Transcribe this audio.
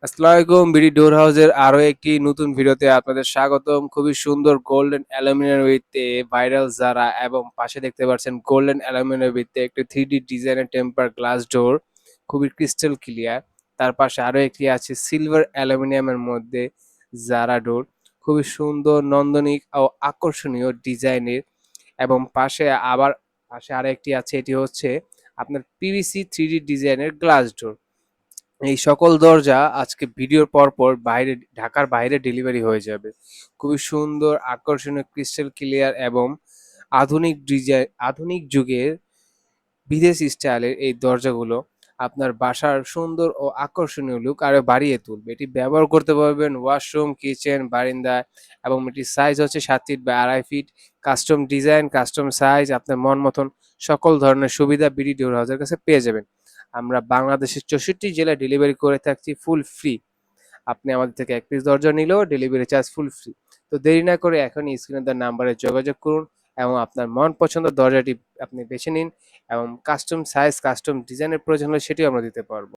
আসসালামু আলাইকুম। বিডি ডোর হাউসের আরো একটি নতুন ভিডিওতে আপনাদের স্বাগতম। খুবই সুন্দর গোল্ডেন অ্যালুমিনিয়াম উইথে ভাইরাল জারা এবং পাশে দেখতে পাচ্ছেন গোল্ডেন অ্যালুমিনিয়াম উইথে একটি 3D ডিজাইনের টেম্পার গ্লাস ডোর, খুবই ক্রিস্টাল ক্লিয়ার। তার পাশে আরো একটি আছে সিলভার অ্যালুমিনিয়ামের মধ্যে জারা ডোর, খুবই সুন্দর নন্দনিক ও আকর্ষণীয় ডিজাইনের। এবং পাশে আরো একটি আছে, এটি হচ্ছে আপনার পিভিসি 3D ডিজাইনের গ্লাস ডোর। এই সকল দরজা আজকে ভিডিওর পরপর ঢাকার বাইরে ডেলিভারি হয়ে যাবে। খুবই সুন্দর আকর্ষণীয় ক্রিস্টাল ক্লিয়ার এবং আধুনিক যুগের বিদেশি স্টাইলের এই দরজাগুলো আপনার বাসার সুন্দর ও আকর্ষণীয় লুক আরো বাড়িয়ে তুলবে। এটি ব্যবহার করতে পারবেন ওয়াশরুম, কিচেন, বারিন্দায়। এবং এটির সাইজ হচ্ছে 7 feet by 2.5 feet. Custom design, custom size, আপনার মন মতন সকল ধরনের সুবিধা বিডি ডোর হাউসের কাছে পেয়ে যাবেন। আমরা বাংলাদেশের 64 জেলায় ডেলিভারি করে থাকছি ফুল ফ্রি। আপনি আমাদের থেকে এক পিস দরজা নিলেও ডেলিভারি চার্জ ফুল ফ্রি। তো দেরি না করে এখনই স্ক্রিনে দেওয়া নাম্বারে যোগাযোগ করুন এবং আপনার মন পছন্দের দরজাটি আপনি বেছে নিন। এবং কাস্টম সাইজ, কাস্টম ডিজাইনের প্রয়োজন হলে সেটিও আমরা দিতে পারবো।